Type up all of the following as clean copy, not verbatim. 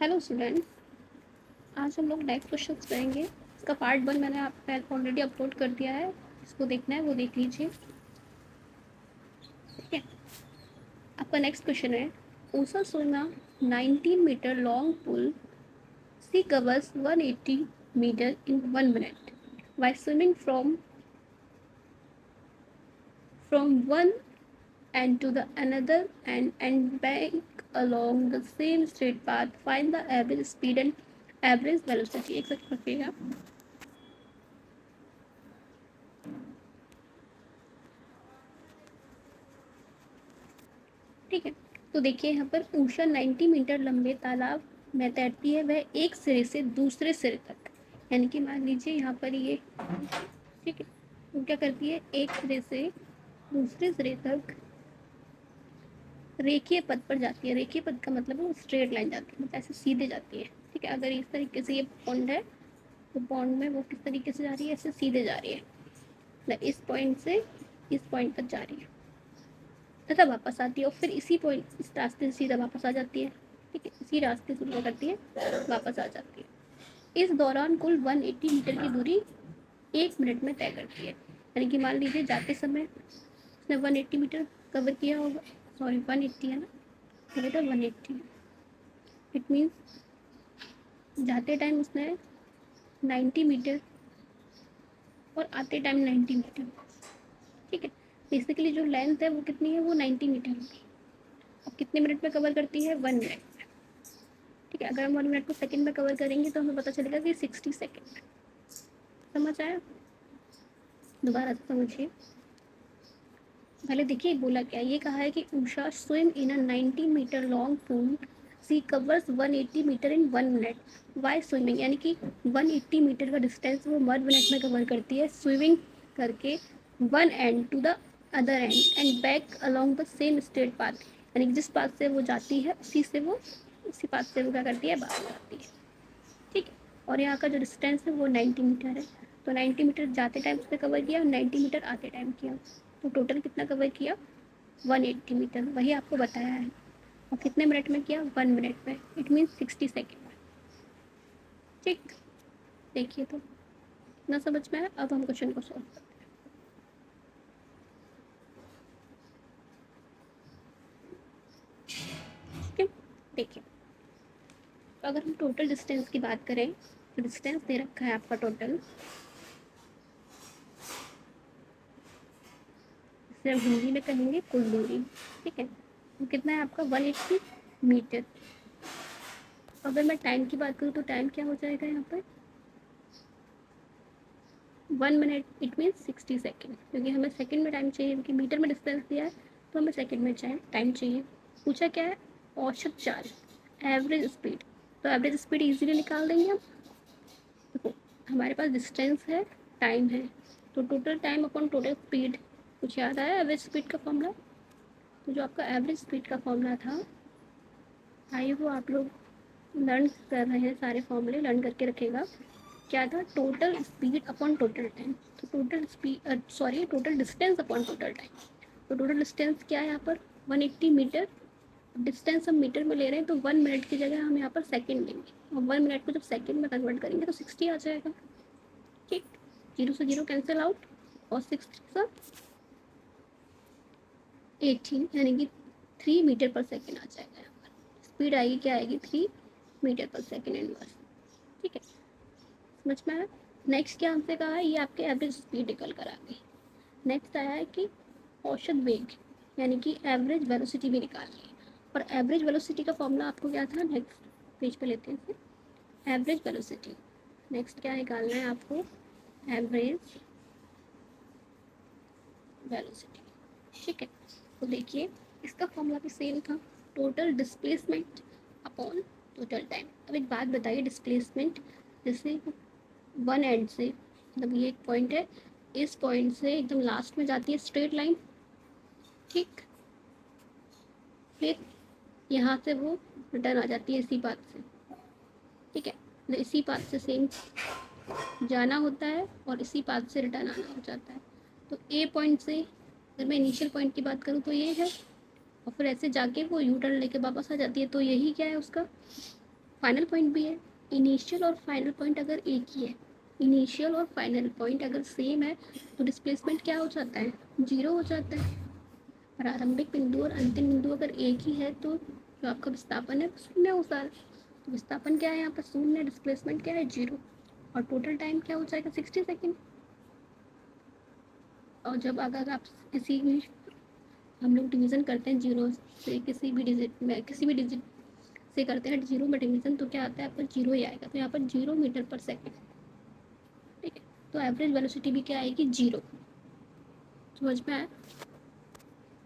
Hello student, आज हम लोग नेक्स्ट क्वेश्चन करेंगे। इसका पार्ट 1 मैंने आप ऑलरेडी अपलोड कर दिया है। इसको देखना है वो देख लीजिए। ठीक है, आपका नेक्स्ट क्वेश्चन है ऊषा सोना 19 meter long pool she covers 180 metre in 1 minute by swimming from one end to the another and back along the same straight path. Find the average speed and average velocity। एक second रखिएगा। ठीक है, तो देखिए यहाँ पर Usha 90 metre लंबे तालाब में तैरती है। वह एक सिरे से दूसरे सिरे तक, यानी कि मान लीजिए यहाँ पर ये, ठीक है, वो क्या करती है, एक सिरे से दूसरे सिरे तक रेखीय पथ पर जाती है। रेखीय पथ का मतलब है वो स्ट्रेट लाइन जाती है, मतलब ऐसे सीधे जाती है। ठीक है, अगर इस तरीके से ये पॉन्ड है तो पॉन्ड में वो किस तरीके से जा रही है, ऐसे सीधे जा रही है, मतलब इस पॉइंट से इस पॉइंट तक जा रही है तथा वापस आती है और फिर इसी पॉइंट इस रास्ते से सीधा वापस आ जाती है। ठीक है, इसी रास्ते से क्या करती है, वापस आ जाती है। इस दौरान कुल 180 मीटर की दूरी 1 मिनट में तय करती है। यानी कि मान लीजिए जाते समय उसने 180 मीटर कवर किया होगा, सॉरी 180 है ना, बेटा 180, इट मीन्स जाते टाइम उसने 90 मीटर और आते टाइम 90 मीटर। ठीक है, बेसिकली जो लेंथ है वो कितनी है, वो 90 मीटर होगी। अब कितने मिनट में कवर करती है, 1 मिनट। ठीक है, अगर हम 1 मिनट को सेकंड में कवर करेंगे तो हमें पता चलेगा कि 60 सेकंड। समझ आया, दोबारा से समझिए। पहले देखिए बोला क्या, ये कहा है कि Usha swim in a 90 metre long pool she covers 180 metre in 1 minute while swimming, यानी कि 180 मीटर का डिस्टेंस वो 1 मिनट में कवर करती है स्विमिंग करके one end to the other end and back along the same straight path. यानी कि जिस पाथ से वो जाती है उसी पाथ से वो क्या करती है, बाहर जाती है। ठीक है, और यहाँ का जो डिस्टेंस है वो 90 मीटर है। तो 90 मीटर जाते टाइम उसने कवर किया और 90 मीटर आते टाइम किया, तो टोटल कितना कवर किया, 180 मीटर। वही आपको बताया है। और कितने मिनट में किया, 1 मिनट में, इट मीन्स 60 सेकेंड। ठीक, देखिए तो इतना समझ में आया। अब हम क्वेश्चन को सॉल्व करते हैं। ठीक है, देखिए, तो अगर हम टोटल डिस्टेंस की बात करें तो डिस्टेंस दे रखा है आपका टोटल, इसे हम हिंदी में कहेंगे कुल दूरी। ठीक है, तो कितना है आपका, 180 मीटर। अगर मैं टाइम की बात करूँ तो टाइम क्या हो जाएगा यहाँ पर, 1 मिनट, इट मीन्स 60 सेकेंड, क्योंकि हमें सेकेंड में टाइम चाहिए, क्योंकि मीटर में डिस्टेंस दिया है तो हमें सेकेंड में टाइम चाहिए। पूछा क्या है, औसत चाल, एवरेज स्पीड। तो एवरेज स्पीड इजीली निकाल देंगे हम। देखो, हमारे पास डिस्टेंस है, टाइम है, तो total time upon total speed. कुछ याद आया एवरेज स्पीड का फॉर्मूला? तो जो आपका एवरेज स्पीड का फॉर्मूला था, आई वो आप लोग लर्न कर रहे हैं, सारे फॉर्मूले लर्न करके रखेगा। क्या था, total speed upon total time. तो total speed, sorry, total distance upon total time. तो टोटल डिस्टेंस क्या है यहाँ पर, 180 मीटर। डिस्टेंस हम मीटर में ले रहे हैं तो 1 मिनट की जगह हम यहाँ पर सेकंड लेंगे, और 1 मिनट को जब सेकंड में कन्वर्ट करेंगे तो 60 आ जाएगा। ठीक, जीरो से जीरो कैंसिल आउट, और 6 3 18, यानी कि 3 मीटर पर सेकेंड आ जाएगा। यहाँ पर स्पीड आएगी, क्या आएगी, 3 मीटर पर सेकेंड इनवर्स। ठीक है, समझ में आया। नेक्स्ट क्या हमसे कहा है, ये आपके एवरेज स्पीड निकल कर आ गई। नेक्स्ट आया है कि औसत वेग, यानी कि एवरेज वेलोसिटी भी निकालनी है। और एवरेज वेलोसिटी का फॉर्मूला आपको क्या था, नेक्स्ट पेज पे लेते हैं फिर। एवरेज वेलोसिटी, नेक्स्ट क्या निकालना है आपको, एवरेज वेलोसिटी। ठीक है, तो देखिए इसका फॉर्मूला भी सेम था, total displacement upon total time. अब एक बात बताइए, डिस्प्लेसमेंट जैसे वन एंड से, मतलब ये एक पॉइंट है, इस पॉइंट से एकदम लास्ट में जाती है स्ट्रेट लाइन। ठीक, फिर यहाँ से वो रिटर्न आ जाती है इसी पाथ से। ठीक है, तो इसी पाथ से सेम जाना होता है और इसी पाथ से रिटर्न आना हो जाता है। तो ए पॉइंट से अगर मैं इनिशियल पॉइंट की बात करूँ तो ये है, और फिर ऐसे जाके वो यू टर्न लेके वापस आ जाती है। तो यही क्या है उसका फाइनल पॉइंट भी है। इनिशियल और फाइनल पॉइंट अगर एक ही है, इनिशियल और फाइनल पॉइंट अगर सेम है तो डिस्प्लेसमेंट क्या हो जाता है, जीरो हो जाता है। प्रारंभिक बिंदु और अंतिम बिंदु अगर एक ही है तो जो आपका विस्थापन है वो शून्य हो जाता है। तो विस्थापन क्या है यहाँ पर शून्य, डिस्प्लेसमेंट क्या है जीरो, और टोटल टाइम क्या हो जाएगा 60 सेकेंड। और जब अगर आप किसी भी, हम लोग डिवीज़न करते हैं जीरो से, किसी भी डिजिट से करते हैं जीरो में डिवीज़न, तो क्या आता है आपका जीरो ही आएगा। तो यहाँ पर 0 मीटर पर सेकेंड, ठीक है। तो एवरेज वेलोसिटी भी क्या आएगी, जीरो। समझ में आया।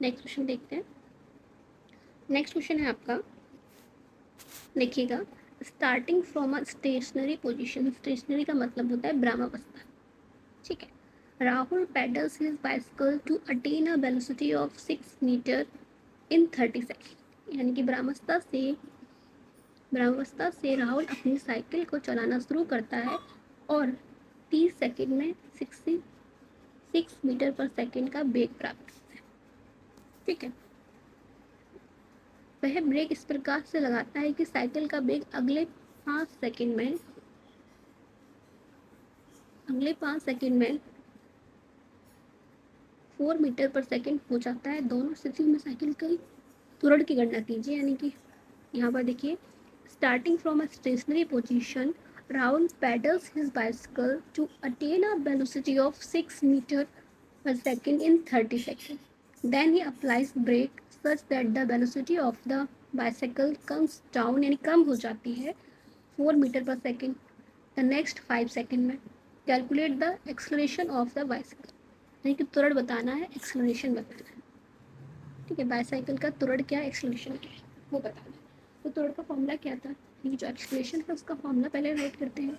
नेक्स्ट क्वेश्चन देखते हैं। नेक्स्ट क्वेश्चन है आपका, देखिएगा, starting from a stationary position. Stationary का मतलब होता है ब्रह्मावस्था, ठीक है। Rahul pedals his bicycle to attain a velocity of 6 meter in 30 second. यानी कि ब्रह्मावस्था से राहुल अपनी साइकिल को चलाना शुरू करता है और 30 सेकेंड में 66 मीटर पर सेकेंड का वेग प्राप्त करता है, ठीक है। वह ब्रेक इस प्रकार से लगाता है कि साइकिल का वेग अगले 5 सेकेंड में 4 मीटर पर सेकेंड हो जाता है। दोनों स्थितियों में साइकिल की त्वरण की गणना कीजिए। यानी कि यहाँ पर देखिए, starting from a stationary position, Rahul pedals his bicycle to attain a velocity of 6 metre per second in 30 second. Then he applies brake such that the velocity of the bicycle comes down, यानी कम हो जाती है 4 metre per second the next 5 second में। Calculate the acceleration of the bicycle, यानी कि त्वरण बताना है, एक्सलरेशन बताना है, ठीक है। बाईसाइकिल का त्वरण क्या है, एक्सलेशन क्या है, वो बताना है। तो त्वरण का फॉर्मूला क्या था, ये जो एक्सलेशन है उसका फॉर्मूला पहले राइट करते हैं।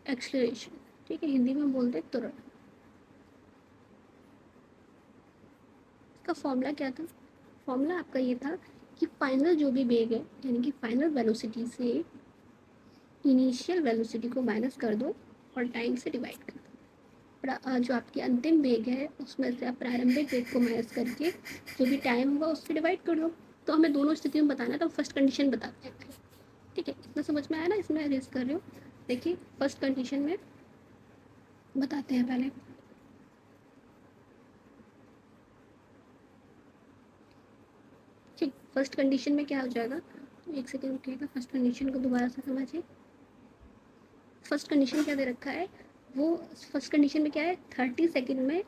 एक्सलेशन, ठीक है, हिंदी में बोलते हैं त्वरण। इसका फॉर्मूला क्या था, फॉर्मूला आपका ये था कि फाइनल जो भी वेग है, यानी कि फाइनल वेलोसिटी से इनिशियल वेलोसिटी को माइनस कर दो और टाइम से डिवाइड कर दो। जो आपकी अंतिम वेग है उसमें से आप प्रारंभिक वेग को माइनस करके जो भी टाइम होगा उससे डिवाइड कर दो। तो हमें दोनों स्थितियों में बताना है, तो फर्स्ट कंडीशन बताते हैं, ठीक है। इतना समझ में आया ना, इसमें रेस कर रहे हो। देखिए फर्स्ट कंडीशन में बताते हैं पहले। ठीक, फर्स्ट कंडीशन में क्या हो जाएगा, तो एक सेकेंड रुकिएगा, फर्स्ट कंडीशन को दोबारा से समझिए। फर्स्ट कंडीशन क्या दे रखा है, वो फर्स्ट कंडीशन में क्या है, 30 सेकेंड में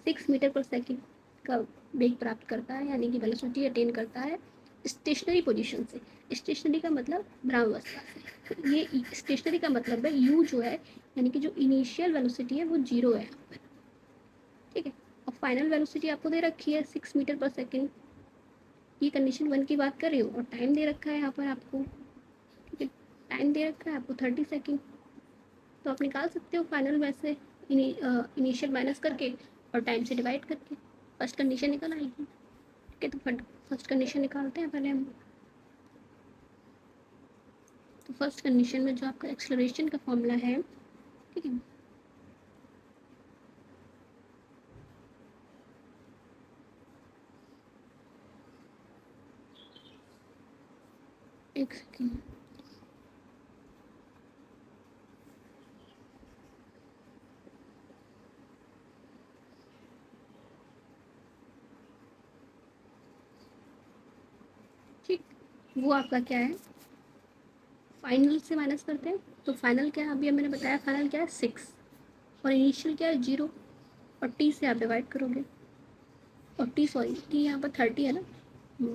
6 मीटर पर सेकेंड का वेग प्राप्त करता है, यानी कि वेलोसिटी अटेन करता है स्टेशनरी पोजीशन से। स्टेशनरी का मतलब ब्रह्मावस्था से। तो ये स्टेशनरी का मतलब है यू जो है, यानी कि जो इनिशियल वेलोसिटी है वो जीरो है यहाँ पर, ठीक है। और फाइनल वेलोसिटी आपको दे रखी है 6 मीटर पर सेकेंड, ये कंडीशन 1 की बात कर रही हूँ। और टाइम दे रखा है यहाँ पर आपको, ठीक है, टाइम दे रखा है आपको 30 सेकेंड। तो आप निकाल सकते हो फाइनल वैसे इनिशियल माइनस करके और टाइम से डिवाइड करके फर्स्ट कंडीशन निकल आएगी, ठीक है। तो फर्स्ट कंडीशन निकालते हैं पहले हम। तो फर्स्ट कंडीशन में जो आपका एक्सलरेशन का फॉर्मूला है, ठीक है, एक सेकेंड, ठीक, वो आपका क्या है, फाइनल से माइनस करते हैं। तो फाइनल क्या है, अभी मैंने बताया फाइनल क्या है 6, और इनिशियल क्या है 0, और टी से आप डिवाइड करोगे, और टी सॉरी टी यहाँ पर 30 है ना,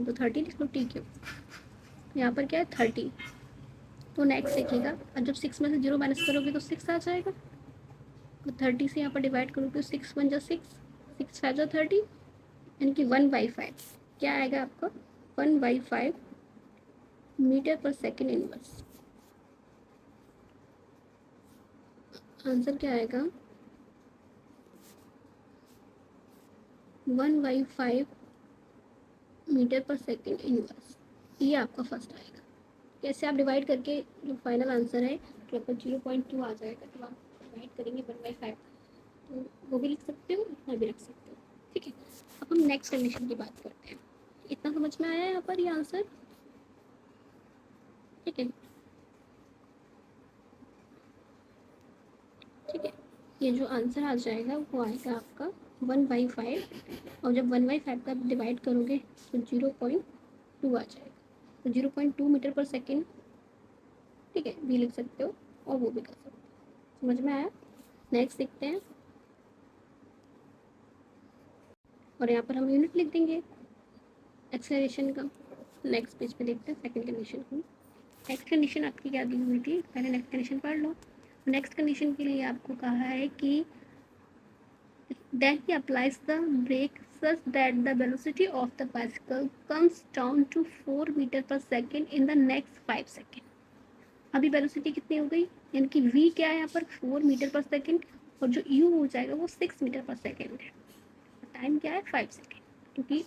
तो 30 लिख लो, टी क्यों, तो यहाँ पर क्या है 30। तो नेक्स्ट देखिएगा, और जब 6 में से 0 माइनस करोगे तो 6 आ जाएगा। तो 30 से यहाँ पर डिवाइड करोगे तो 6 1 जा 6, 6 5 जा 30, यानी कि 1/5 क्या आएगा आपका, 1/5 metre per second inverse. Answer क्या आएगा, 1/5 मीटर पर सेकेंड इनवर्स। ये आपका फर्स्ट आएगा। कैसे आप डिवाइड करके, जो फाइनल आंसर है तो आपका 0.2 आ जाएगा। तो आप डिवाइड करेंगे 1/5, तो वो भी लिख सकते हो, इतना भी रख सकते हो, ठीक है, अब हम नेक्स्ट कंडीशन की बात करते हैं। इतना समझ में आया यहाँ पर ये आंसर? ठीक है, ठीक है, ये जो आंसर आ जाएगा वो आएगा आपका 1/5, और जब 1/5 का डिवाइड करोगे तो 0.2 आ जाएगा। तो 0.2 मीटर पर सेकेंड, ठीक है, भी लिख सकते हो और वो भी कर सकते हो। समझ में आया? नेक्स्ट देखते हैं, और यहाँ पर हम यूनिट लिख देंगे एक्सेलरेशन का। नेक्स्ट पेज पे देखते हैं सेकंड कंडीशन को। नेक्स्ट कंडीशन आपकी क्या दी हुई थी, पहले नेक्स्ट कंडीशन पढ़ लो। नेक्स्ट कंडीशन के लिए आपको कहा है कि then he applies the brake such that the velocity of the bicycle comes down to 4 metre per second in the next 5 second. अभी वेलोसिटी कितनी हो गई, यानी कि v क्या है यहाँ पर 4 मीटर पर सेकेंड, और जो u हो जाएगा वो 6 मीटर पर सेकेंड है। टाइम क्या है 5 सेकेंड, क्योंकि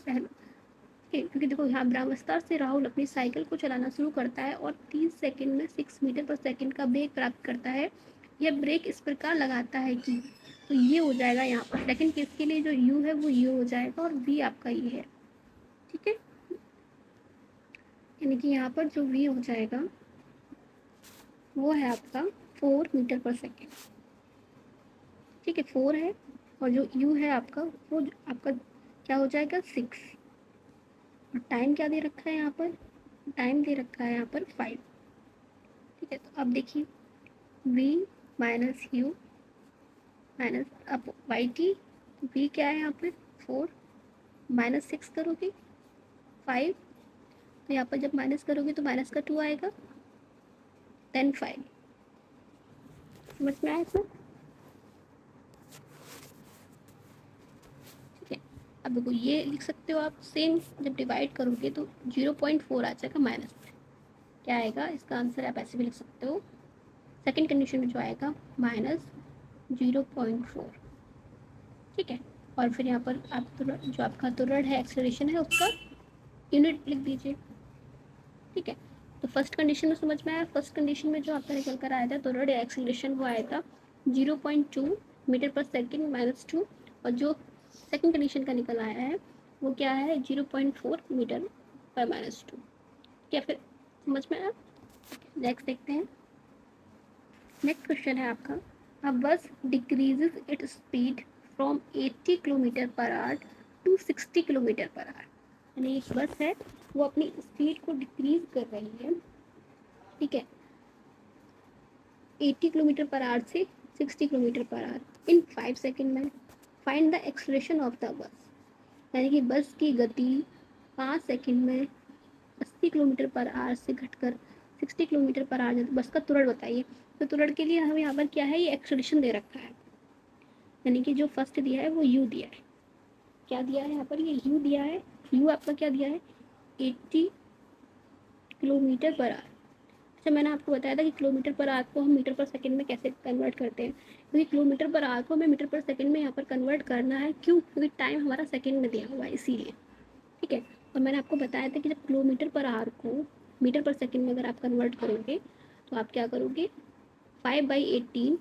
क्योंकि देखो यहाँ ब्रह्मास्त्र से राहुल अपनी साइकिल को चलाना शुरू करता है और 30 सेकंड में 6 मीटर पर सेकंड का ब्रेक प्राप्त करता है। यह ब्रेक इस प्रकार लगाता है कि, तो ये हो जाएगा यहाँ पर सेकंड केस के लिए जो यू है वो यू हो जाएगा और वी आपका ये है। ठीक है, यानी कि यहाँ पर जो वी हो जाएगा वो है आपका 4 मीटर पर सेकेंड। ठीक है, 4 है, और जो यू है आपका वो आपका क्या हो जाएगा 6, और टाइम क्या दे रखा है यहाँ पर, टाइम दे रखा है यहाँ पर 5। ठीक है, तो अब देखिए v माइनस यू माइनस अब वाई टी, v क्या है यहाँ पे 4, -6 करोगे 5, तो यहाँ पर जब माइनस करोगे तो माइनस का 2 आएगा, देन 5। समझ में आया सर? ठीक है, अब देखो ये लिख सकते हो आप सेम, जब डिवाइड करोगे तो 0.4 आ जाएगा माइनस में, क्या आएगा इसका आंसर आप ऐसे भी लिख सकते हो, सेकेंड कंडीशन में जो आएगा -0.4। ठीक है, और फिर यहाँ पर आप जो आपका त्वरण है एक्सेलरेशन है उसका यूनिट लिख दीजिए। ठीक है, तो फर्स्ट कंडीशन में समझ में आया, फर्स्ट कंडीशन में जो आपका निकल कर आया था त्वरण या एक्सेलरेशन वो आया था 0.2 मीटर पर सेकेंड -2, और जो सेकंड कंडीशन का निकल आया है वो क्या है 0.4 मीटर पर -2। क्या फिर समझ में आया? नेक्स्ट देखते हैं, नेक्स्ट क्वेश्चन है आपका, a bus decreases its speed from 80 kilometer per hour to 60 kilometer per hour. यानी एक बस है वो अपनी स्पीड को डिक्रीज कर रही है, ठीक है, 80 किलोमीटर पर आवर से 60 kilometer per our in 5 second में। Find the acceleration of the bus, यानी कि बस की गति 5 सेकेंड में 80 किलोमीटर पर आवर से घटकर 60 किलोमीटर पर आवर जाती, बस का त्वरण बताइए। तो त्वरण के लिए हमें यहाँ पर क्या है, ये एक्सलेशन दे रखा है, यानी कि जो फर्स्ट दिया है वो यू दिया है, क्या दिया है यहाँ पर, ये यू दिया है, यू आपका क्या दिया है 80 किलोमीटर पर आवर। अच्छा, मैंने आपको बताया था कि किलोमीटर पर आवर को हम मीटर पर सेकंड में कैसे कन्वर्ट करते हैं, क्योंकि किलोमीटर पर आवर को हमें मीटर पर सेकंड में यहाँ पर कन्वर्ट करना है, क्यों, क्योंकि टाइम हमारा सेकंड में दिया हुआ है इसीलिए। ठीक है, और मैंने आपको बताया था कि जब किलोमीटर पर आवर को मीटर पर सेकंड में अगर आप कन्वर्ट करोगे तो आप क्या करोगे 5/18,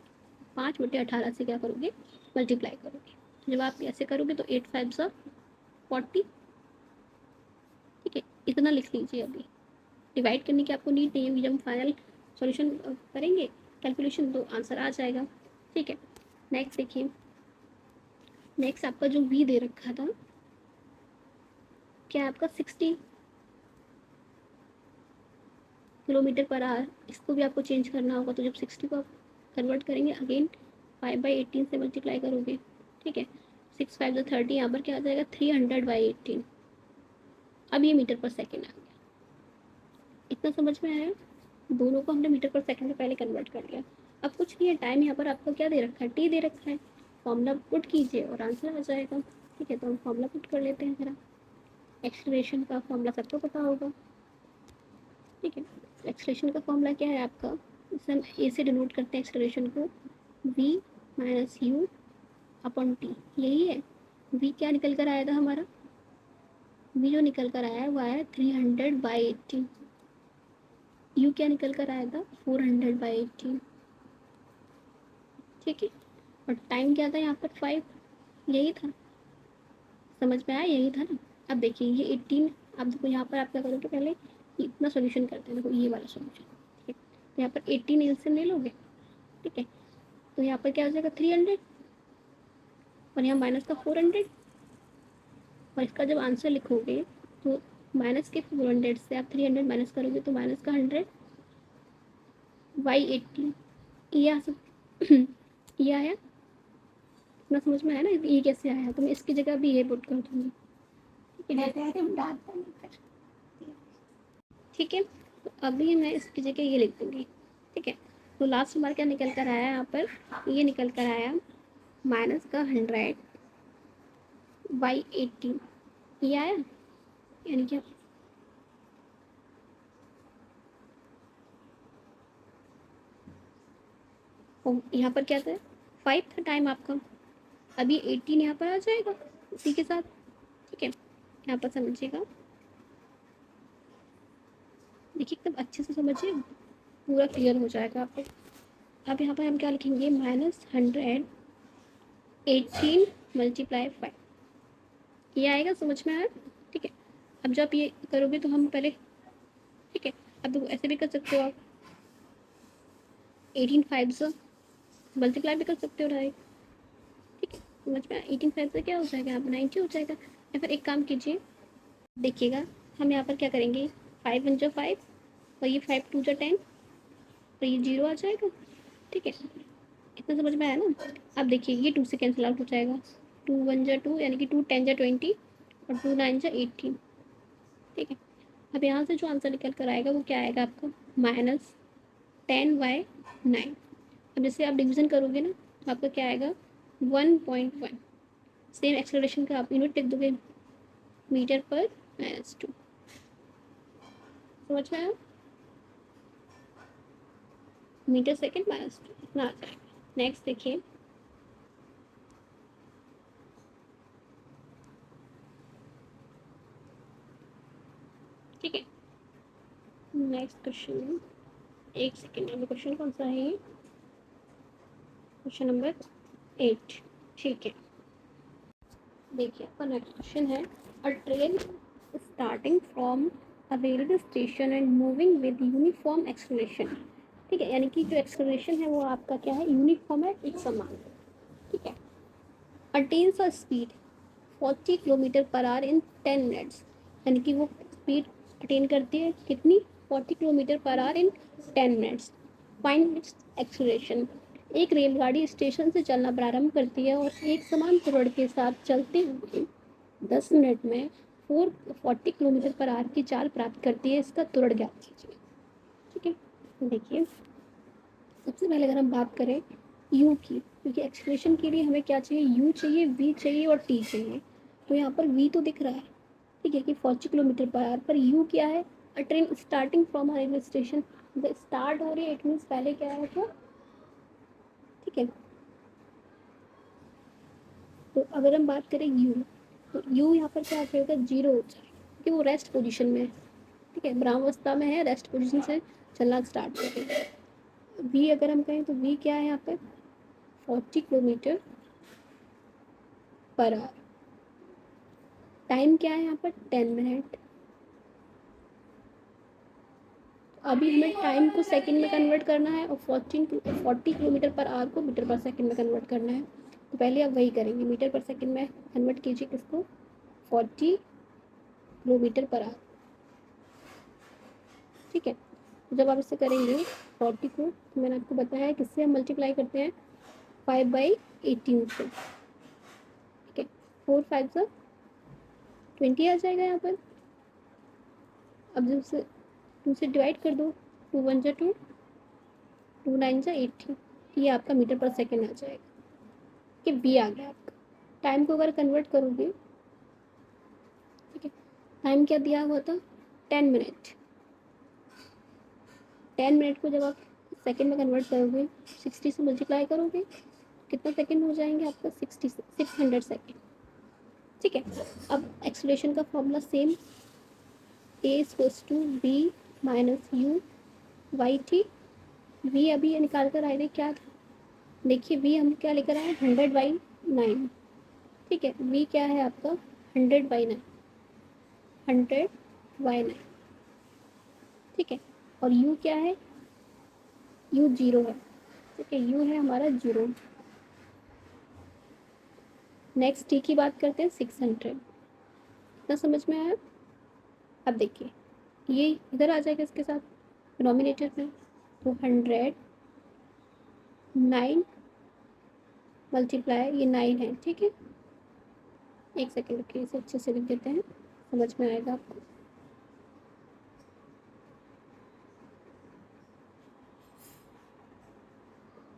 5/18 से क्या करोगे मल्टीप्लाई करोगे। तो जब आप ऐसे करोगे तो 8 5 सा 40। ठीक है, इतना लिख लीजिए, अभी डिवाइड करने की आपको नीड नहीं होगी, जब हम फाइनल सॉल्यूशन करेंगे कैलकुलेशन तो आंसर आ जाएगा। ठीक है, नेक्स्ट देखिए, नेक्स्ट आपका जो वी दे रखा था क्या है आपका 60 किलोमीटर पर आवर, इसको भी आपको चेंज करना होगा, तो जब 60 को आप कन्वर्ट करेंगे अगेन 5/18 से मल्टीप्लाई करोगे। ठीक है, 6 5 30, यहाँ पर क्या आ जाएगा 300/18। अब ये मीटर पर सेकेंड आ गया, इतना समझ में आया, दोनों को हमने मीटर पर सेकंड में पहले कन्वर्ट कर लिया। अब कुछ नहीं है, टाइम यहाँ पर आपको क्या दे रखा है टी दे रखा है, फॉर्मूला पुट कीजिए और आंसर आ जाएगा। ठीक है, तो हम फॉर्मूला पुट कर लेते हैं जरा, एक्सलेशन का फॉर्मूला सबको पता होगा। ठीक है, एक्सलेशन का फॉर्मूला क्या है आपका, इसे हम ए से डिनोट करते हैं एक्सलेशन को, v minus u upon t, यही है। वी क्या निकल कर आया था हमारा, वी जो निकल कर आया है वो आया 300/18, यू क्या निकल कर आया था 400/18। ठीक है, और टाइम क्या था यहाँ पर 5, यही था। समझ में आया, यही था ना। अब देखिए ये 18, अब देखो यहाँ पर आप क्या करोगे, पहले इतना सोल्यूशन करते हैं, देखो ये वाला सोल्यूशन, ठीक है। तो यहाँ पर 18 एलसीएम ले लोगे, ठीक है। तो यहाँ पर क्या हो जाएगा 300, और यहाँ माइनस का 400, और इसका जब आंसर लिखोगे तो माइनस के 400 से आप 300 माइनस करोगे तो माइनस का 100 बाई 18, ये आ सब ये आया, इतना समझ में आया ना, ये कैसे आया, तो मैं इसकी जगह भी ये पुट कर दूंगी, ठीक है। ठीक है, तो अभी मैं इसकी जगह ये लिख दूंगी, ठीक है। तो लास्ट बार क्या निकल कर आया यहाँ पर, ये निकल कर आया माइनस का 100 बाई 18, ये आया, यानी कि यहाँ पर क्या था, 5 था टाइम आपका, अभी 18 यहाँ पर आ जाएगा उसी के साथ, ठीक है। यहाँ पर समझिएगा, देखिए एकदम अच्छे से समझिए, पूरा क्लियर हो जाएगा आपको। अब यहाँ पर हम क्या लिखेंगे, -118 मल्टीप्लाई 5, ये आएगा, समझ में आया, ठीक है। अब जब ये करोगे तो हम पहले, ठीक है, अब देखो ऐसे भी कर सकते हो आप, 18 5 से मल्टीप्लाई भी कर सकते हो डायरेक्ट, ठीक है। समझ में आया, 18 5 से क्या हो जाएगा, यहाँ पर 90 हो जाएगा। या फिर एक काम कीजिए, देखिएगा, हम यहाँ पर क्या करेंगे, 5 1 जो 5, और ये 5 2 जो 10, तो ये 0 आ जाएगा, ठीक है। इतना समझ में आया ना। अब देखिए ये 2 से कैंसिल आउट हो जाएगा, 2 1 जा 2, यानी कि 2 10 जा 20, और 2 9 जा 18, ठीक है। अब यहाँ से जो आंसर निकल कर आएगा वो क्या आएगा आपका, -10/9। अब जैसे आप डिवीजन करोगे ना तो आपका क्या आएगा, 1.1। सेम एक्सेलरेशन का आप यूनिट लिख दोगे, मीटर पर -2, समझ में आया, मीटर सेकेंड -2, इतना आ जाएगा। नेक्स्ट देखिए, ठीक है। नेक्स्ट क्वेश्चन, एक सेकेंड, अभी क्वेश्चन कौन सा है ये, क्वेश्चन नंबर 8, ठीक है। देखिए आपका नेक्स्ट क्वेश्चन है, अ train starting from a railway station and moving with uniform acceleration, ठीक है, यानी कि जो एक्सलेशन है वो आपका क्या है, यूनिफॉर्म है, एक समान, ठीक है। Attains a speed 40 kilometre per our in 10 minutes, यानी कि वो स्पीड अटेन करती है कितनी, 40 kilometre per our in 10 minutes. Find its acceleration, एक रेलगाड़ी स्टेशन से चलना प्रारंभ करती है और एक समान त्वरण के साथ चलते हुए 10 मिनट में 440 किलोमीटर पर आवर की चाल प्राप्त करती है, इसका त्वरण ज्ञात कीजिए, ठीक है। देखिए सबसे पहले अगर हम बात करें यू की, क्योंकि एक्सप्रेशन के लिए हमें क्या चाहिए, यू चाहिए, वी चाहिए और टी चाहिए। तो यहाँ पर वी तो दिख रहा है, ठीक है, कि 40 किलोमीटर पर आवर, पर यू क्या है, अ train starting from a railway station, start हो रही है, इट मीन्स पहले क्या है तो, ठीक है। तो अगर हम बात करें यू, तो यू यहाँ पर क्या जाएगा, 0 हो जाएगा, क्योंकि वो रेस्ट पोजिशन में है, ठीक है, ब्रह्मावस्था में है, रेस्ट पोजिशन से चलना स्टार्ट करेगा। वी अगर हम कहें तो वी क्या है यहाँ पर, 40 किलोमीटर पर आवर, टाइम क्या है यहाँ पर 10 मिनट। अभी हमें टाइम को सेकंड में कन्वर्ट करना है और 40 किलोमीटर पर आवर को मीटर पर सेकंड में कन्वर्ट करना है। तो पहले आप वही करेंगे, मीटर पर सेकंड में कन्वर्ट कीजिए किसको, 40 किलोमीटर पर आवर, ठीक है। तो जब आप इसे करेंगे 40 को, तो मैंने आपको बताया किससे हम मल्टीप्लाई करते हैं, 5/18 से, ठीक है। 4 5 से 20 आ जाएगा यहाँ पर। अब जब से 2 से डिवाइड कर दो, 2 1 जा 2, 2 9 जा 18, ये आपका मीटर पर सेकेंड आ जाएगा, कि बी आ गया आपका। टाइम को अगर कन्वर्ट करोगे, ठीक है, टाइम क्या दिया हुआ था, 10 मिनट, 10 मिनट को जब आप सेकेंड में कन्वर्ट करोगे, 60 से मल्टीप्लाई करोगे, कितना सेकेंड हो जाएंगे आपका, 600 सेकेंड, ठीक है। अब एक्सलेशन का formula same, a equals to v minus u by t. V अभी ये निकाल कर आए थे क्या था, देखिए वी हम क्या लेकर आए, 100/9, ठीक है। वी क्या है आपका 100/9, 100/9, ठीक है। और u क्या है, u 0 है, ठीक है, u है हमारा 0। नेक्स्ट t की बात करते हैं, 600। इतना समझ में आया? अब देखिए ये इधर आ जाएगा इसके साथ डिनोमिनेटर में, तो 109 मल्टीप्लाई ये 9 है, ठीक है। एक सेकेंड रुकिए, इसे अच्छे से लिख देते हैं, समझ में आएगा आपको।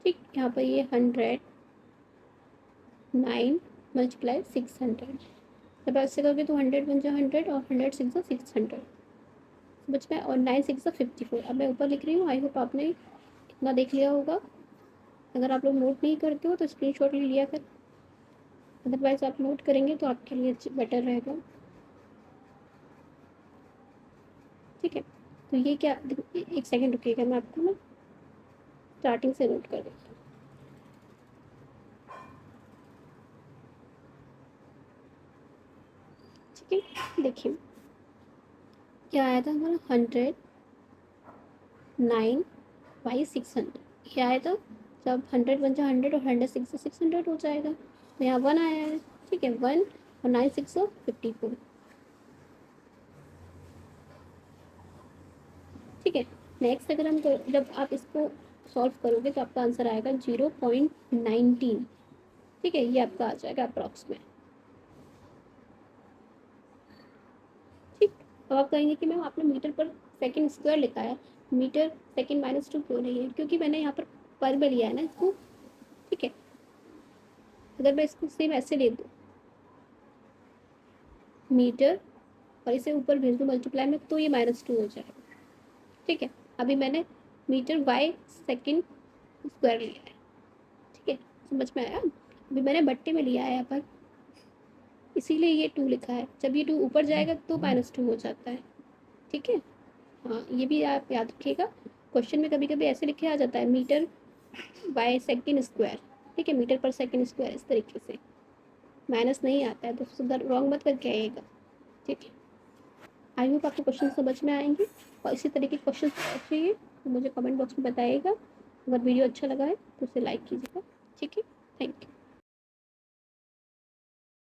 ठीक, यहाँ पर ये 109 मल्टीप्लाई 600, जब ऐसे करोगे तो 100 बन जाए 100 और 100 6 600, समझ में। और 9 6 54। अब मैं ऊपर लिख रही हूँ, आई होप आपने इतना देख लिया होगा। अगर आप लोग नोट नहीं करते हो तो स्क्रीनशॉट ले लिया कर, अदरवाइज आप नोट करेंगे तो आपके लिए बेटर रहेगा, ठीक है। तो ये क्या, एक सेकेंड रुकिएगा, मैं आपको ना स्टार्टिंग से नोट कर देती हूँ। ठीक है, देखिए क्या आया था हमारा 109/600, क्या आया था, जब 100 बन जाए 100 और 100 6 600 हो जाएगा, तो यहाँ 1 आया है, ठीक है। 1 और 9 6 54, ठीक है। नेक्स्ट अगर हम जब आप इसको सॉल्व करोगे तो आपका आंसर आएगा 0.19, ठीक है, ये आपका आ जाएगा अप्रॉक्स में, ठीक। अब आप कहेंगे कि मैम आपने मीटर पर सेकंड स्क्वायर लिखा है, मीटर सेकंड -2 क्यों नहीं है, क्योंकि मैंने यहाँ पर में लिया है ना इसको, ठीक है। अगर मैं इसको सेम ऐसे ले दूँ मीटर और इसे ऊपर भेज दूँ मल्टीप्लाई में, तो ये -2 हो जाएगा, ठीक है। अभी मैंने मीटर बाय सेकंड स्क्वायर लिया है, ठीक है, समझ में आया। अभी मैंने बट्टे में लिया है यहाँ पर, इसीलिए ये 2 लिखा है, जब ये 2 ऊपर जाएगा तो -2 हो जाता है, ठीक है। हाँ, ये भी आप याद रखिएगा, क्वेश्चन में कभी कभी ऐसे लिखे आ जाता है मीटर बाय सेकंड स्क्वायर, ठीक है, मीटर पर सेकंड स्क्वायर, इस तरीके से माइनस नहीं आता है, तो सुधर रॉन्ग मत करके आइएगा, ठीक है। आई होप आपको क्वेश्चन समझ में आएंगे, और इसी तरीके के क्वेश्चन चाहिए तो मुझे कमेंट बॉक्स में बताइएगा। अगर वीडियो अच्छा लगा है तो उसे लाइक कीजिएगा, ठीक है। Thank you.